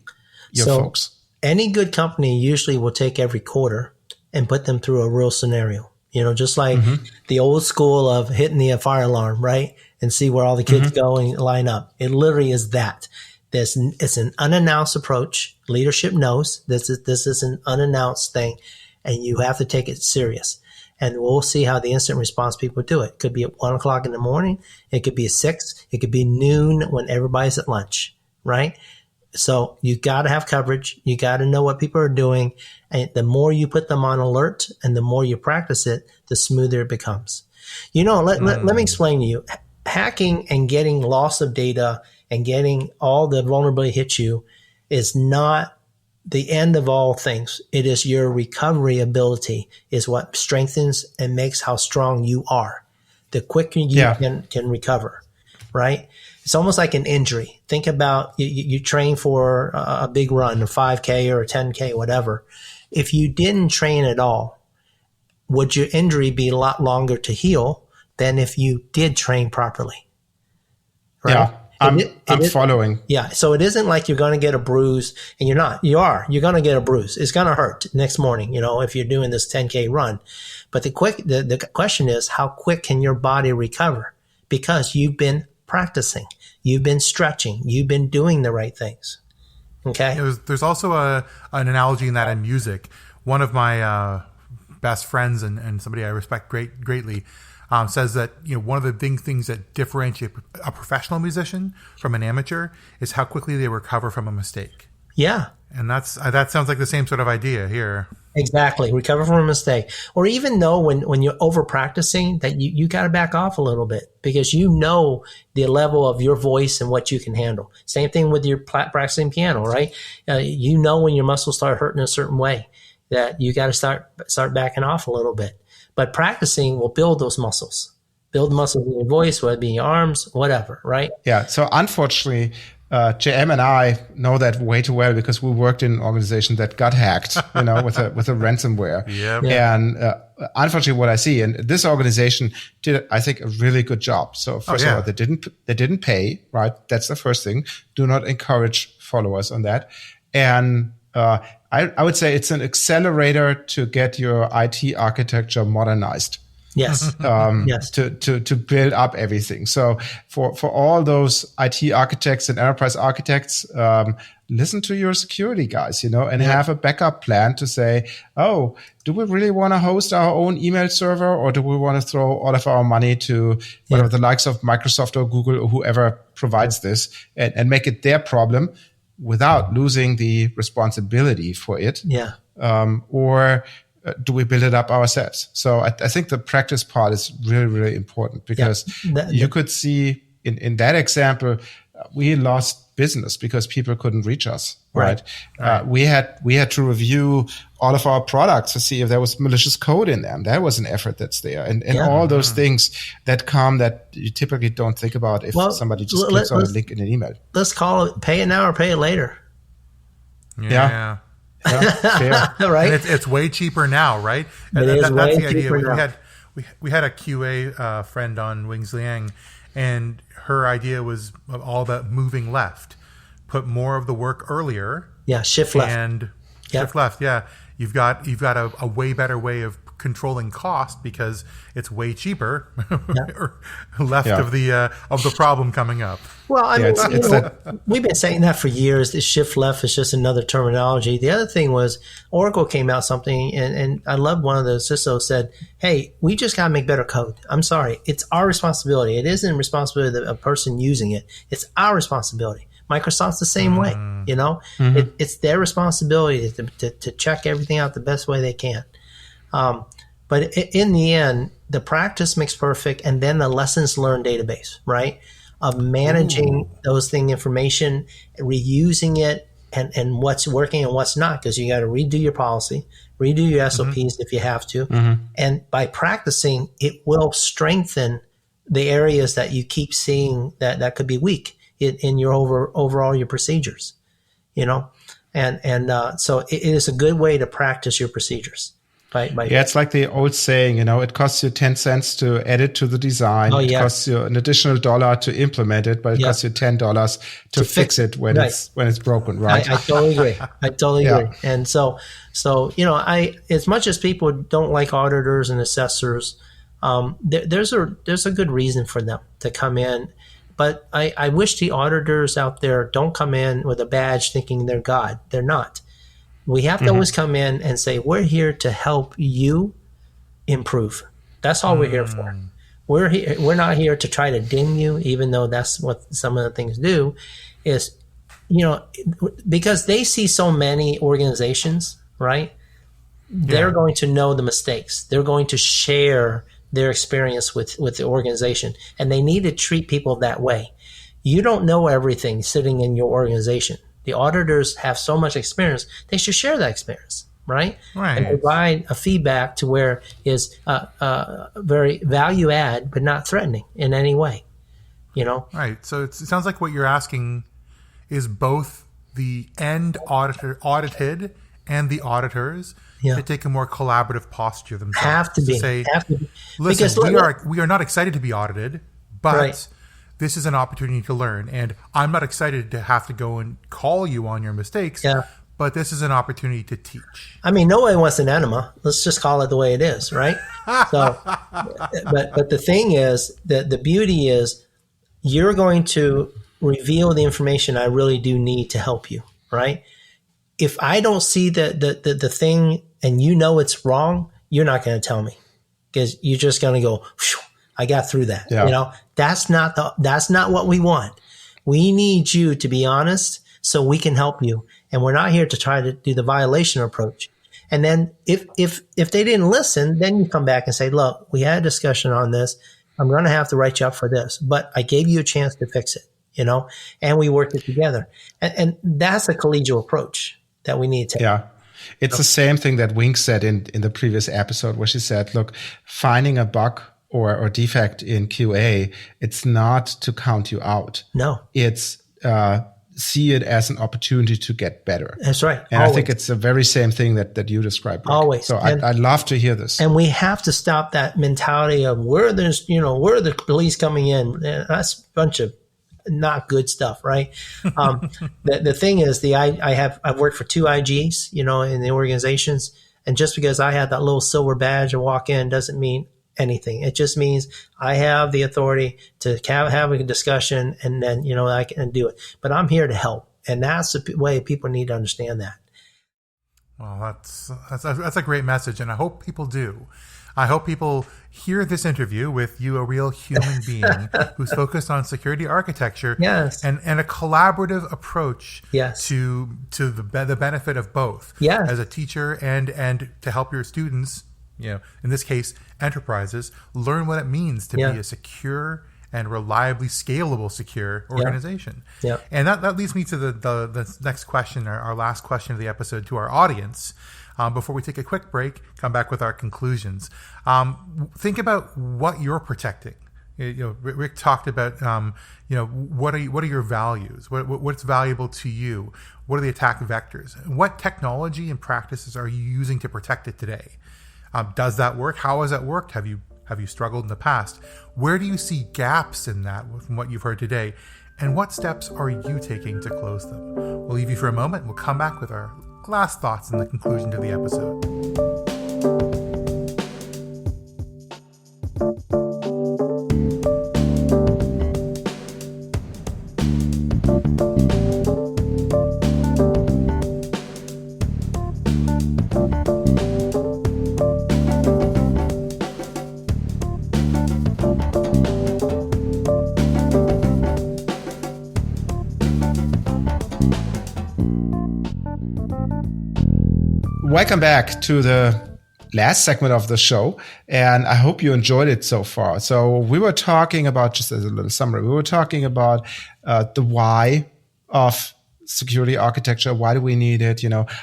your folks? Any good company usually will take every quarter and put them through a real scenario, just like the old school of hitting the fire alarm, right? And see where all the kids go and line up. It literally is that. It's an unannounced approach. Leadership knows this is an unannounced thing, and you have to take it serious. And we'll see how the incident response people do it. It could be at 1 o'clock in the morning. It could be at 6. It could be noon when everybody's at lunch, right? So you got to have coverage. You got to know what people are doing. And the more you put them on alert and the more you practice it, the smoother it becomes. Let me explain to you. Hacking and getting loss of data and getting all the vulnerability hit you is not the end of all things. It is your recovery ability is what strengthens and makes how strong you are. The quicker you can recover, right? It's almost like an injury. Think about you train for a big run, a 5K or a 10K, whatever. If you didn't train at all, would your injury be a lot longer to heal than if you did train properly? Right? Yeah. I'm following. Yeah. So it isn't like you're going to get a bruise, and you're not. You're going to get a bruise. It's going to hurt next morning, if you're doing this 10K run. But the question is, how quick can your body recover? Because you've been practicing, you've been stretching, you've been doing the right things. Okay. There's also an analogy in that in music. One of my best friends and somebody I respect greatly says that one of the things that differentiate a professional musician from an amateur is how quickly they recover from a mistake. Yeah. And that sounds like the same sort of idea here. Exactly. Recover from a mistake. Or even know when you're over practicing that you got to back off a little bit because you know the level of your voice and what you can handle. Same thing with your practicing piano, right? You know when your muscles start hurting a certain way that you got to start backing off a little bit. But practicing will build those muscles. Build muscles in your voice, whether it be in your arms, whatever, right? Yeah. So unfortunately, JM and I know that way too well because we worked in an organization that got hacked, with a ransomware. Yep. Yeah. And unfortunately, what I see, and this organization did, I think, a really good job. So first of all, they didn't pay, right? That's the first thing. Do not encourage followers on that. And I would say it's an accelerator to get your IT architecture modernized. Yes. Yes. To build up everything. So for all those IT architects and enterprise architects, listen to your security guys, and have a backup plan to say, oh, do we really want to host our own email server, or do we want to throw all of our money to whatever the likes of Microsoft or Google or whoever provides this and make it their problem without losing the responsibility for it? Yeah. Or do we build it up ourselves? So I think the practice part is really, really important because you could see in that example, we lost business because people couldn't reach us, right? We had to review all of our products to see if there was malicious code in them. That was an effort that's there. And all those things that come that you typically don't think about if somebody just clicks on a link in an email. Let's call it pay it now or pay it later. Yeah. Fair. Right. And it's way cheaper now, right? That's the idea. We had a QA friend on Wings Liang, and her idea was all about moving left, put more of the work earlier. Yeah, shift left. And shift left. Yeah, you've got a way better way of controlling cost because it's way cheaper left of the problem coming up. Well, I mean, we've been saying that for years. The shift left is just another terminology. The other thing was Oracle came out something, and I love one of the CISOs said, "Hey, we just got to make better code." I'm sorry, it's our responsibility. It isn't responsibility of a person using it. It's our responsibility. Microsoft's the same way. It's their responsibility to check everything out the best way they can. But in the end, the practice makes perfect, and then the lessons learned database, right? Of managing those information, reusing it, and what's working and what's not, because you got to redo your policy, redo your SOPs if you have to. And by practicing, it will strengthen the areas that you keep seeing that could be weak in your overall your procedures, And so it is a good way to practice your procedures. It's like the old saying, it costs you 10 cents to edit to the design. It costs you an additional $1 to implement it, but it costs you $10 to fix it when it's broken, right? I totally agree. I totally agree. And so as much as people don't like auditors and assessors, there's a good reason for them to come in. But I wish the auditors out there don't come in with a badge thinking they're God. They're not. We have to always come in and say, we're here to help you improve. That's all we're here for. We're not here to try to ding you, even though that's what some of the things do, is, because they see so many organizations, right? They're going to know the mistakes. They're going to share their experience with the organization, and they need to treat people that way. You don't know everything sitting in your organization. The auditors have so much experience; they should share that experience, right? And provide a feedback to where is very value add, but not threatening in any way. Right. So it sounds like what you're asking is both the end audited and the auditors to take a more collaborative posture themselves. Have to be. Listen, we are not excited to be audited, but this is an opportunity to learn. And I'm not excited to have to go and call you on your mistakes, but this is an opportunity to teach. I mean, nobody wants an enema. Let's just call it the way it is, right? So, but the thing is, the beauty is you're going to reveal the information I really do need to help you, right? If I don't see the thing and it's wrong, you're not going to tell me, because you're just going to go, I got through that. That's not what we want. We need you to be honest so we can help you. And we're not here to try to do the violation approach. And then if they didn't listen, then you come back and say, look, we had a discussion on this. I'm going to have to write you up for this, but I gave you a chance to fix it, and we worked it together. And that's a collegial approach that we need to take. Yeah. It's the same thing that Wink said in the previous episode, where she said, look, finding a bug or defect in QA, it's not to count you out. No. It's see it as an opportunity to get better. That's right. And Always. I think it's the very same thing that you described, Rick. Always. So I'd love to hear this. And we have to stop that mentality of where are the police coming in? That's a bunch of not good stuff, right? The thing is, I've worked for 2 IGs, in the organizations, and just because I have that little silver badge and walk in doesn't mean anything. It just means I have the authority to have a discussion, and then I can do it. But I'm here to help, and that's the way people need to understand that. Well, that's a great message, and I hope people do. I hope people hear this interview with you, a real human being who's focused on security architecture, yes, and a collaborative approach, yes, to the benefit of both, yes, as a teacher and to help your students, in this case, enterprises, learn what it means to be a secure and reliably scalable secure organization. Yeah. And that leads me to the next question, our last question of the episode, to our audience. Before we take a quick break, come back with our conclusions. Think about what you're protecting. Rick talked about, what are your values? What's valuable to you? What are the attack vectors? What technology and practices are you using to protect it today? Does that work? How has that worked? Have you struggled in the past? Where do you see gaps in that from what you've heard today? And what steps are you taking to close them? We'll leave you for a moment. We'll come back with our last thoughts in the conclusion to the episode. Welcome back to the last segment of the show, and I hope you enjoyed it so far. So we were talking about, just as a little summary, we were talking about the why of security architecture. Why do we need it?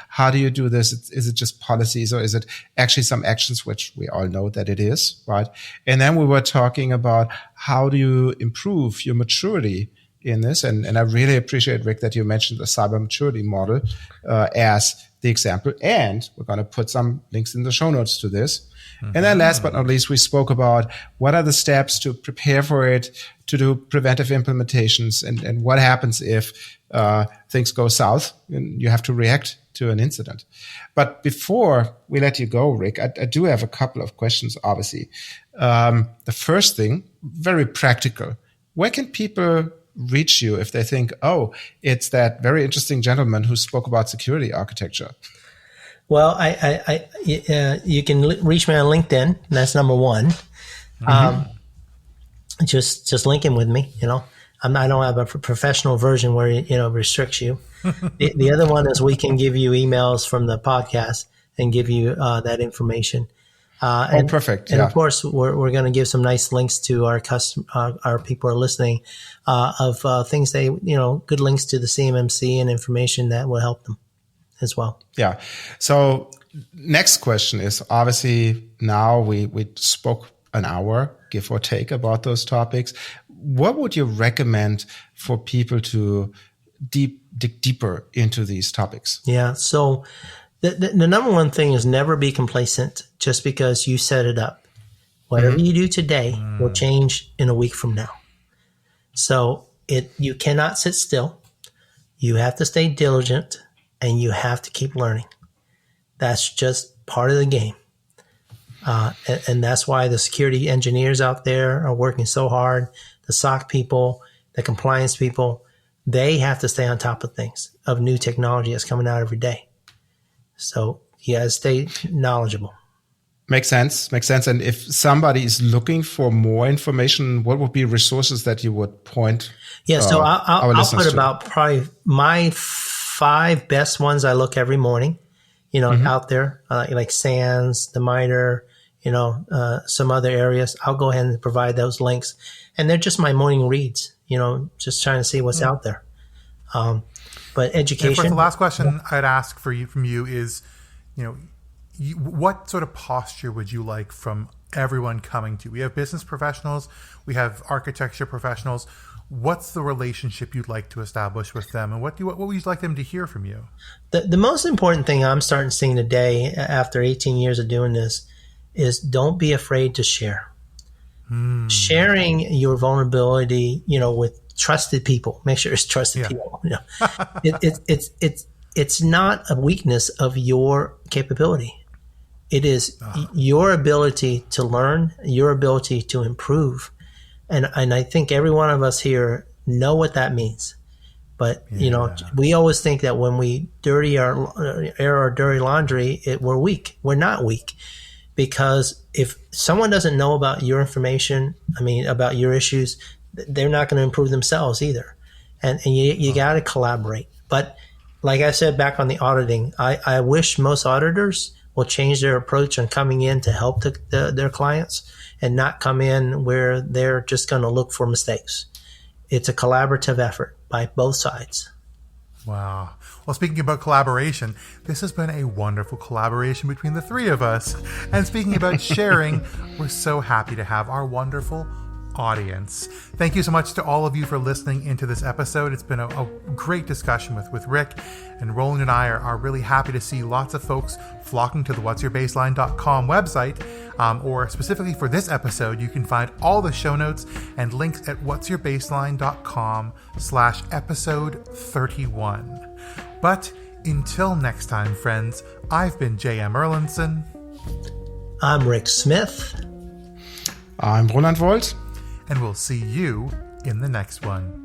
How do you do this? Is it just policies, or is it actually some actions, which we all know that it is, right? And then we were talking about how do you improve your maturity in this. And I really appreciate, Rick, that you mentioned the cyber maturity model as the example. And we're going to put some links in the show notes to this. Mm-hmm. And then last but not least, we spoke about what are the steps to prepare for it, to do preventive implementations, and what happens if things go south and you have to react to an incident. But before we let you go, Rick, I do have a couple of questions, obviously. The first thing, very practical. Where can people reach you if they think, oh, it's that very interesting gentleman who spoke about security architecture? Well, you can reach me on LinkedIn. That's number one. Mm-hmm. Just link in with me. I don't have a professional version where restricts you. The other one is we can give you emails from the podcast and give you that information. Perfect. And of course, we're going to give some nice links to our people who are listening of things good links to the CMMC and information that will help them as well. Yeah. So next question is, obviously now we spoke an hour, give or take, about those topics. What would you recommend for people to dig deeper into these topics? Yeah. So the number one thing is never be complacent just because you set it up. Whatever you do today will change in a week from now. So you cannot sit still. You have to stay diligent, and you have to keep learning. That's just part of the game. And that's why the security engineers out there are working so hard. The SOC people, the compliance people, they have to stay on top of things, of new technology that's coming out every day. So you got to stay knowledgeable. Makes sense. And if somebody is looking for more information, what would be resources that you would point? Yeah, so I'll put about probably my 5 best ones I look every morning, out there, like SANS, the MITRE, some other areas. I'll go ahead and provide those links. And they're just my morning reads, just trying to see what's out there. But education. And of course, the last question I'd ask from you is, what sort of posture would you like from everyone coming to? We have business professionals, we have architecture professionals. What's the relationship you'd like to establish with them, and what would you like them to hear from you? The most important thing I'm starting to see today, after 18 years of doing this, is don't be afraid to share. Sharing your vulnerability, with trusted people. Make sure it's trusted people. It's not a weakness of your capability. It is your ability to learn, your ability to improve. And I think every one of us here know what that means. But, we always think that when we air our dirty laundry, we're weak. We're not weak. Because if someone doesn't know about your information, about your issues, they're not going to improve themselves either. And you got to collaborate. But like I said back on the auditing, I wish most auditors will change their approach on coming in to help their clients and not come in where they're just going to look for mistakes. It's a collaborative effort by both sides. Wow. Well, speaking about collaboration, this has been a wonderful collaboration between the three of us. And speaking about sharing, we're so happy to have our wonderful audience. Thank you so much to all of you for listening into this episode. It's been a great discussion with Rick, and Roland and I are really happy to see lots of folks flocking to the whatsyourbaseline.com website, or specifically for this episode, you can find all the show notes and links at whatsyourbaseline.com/episode 31. But until next time, friends, I've been J.M. Erlinson. I'm Rick Smith. I'm Roland Volt. And we'll see you in the next one.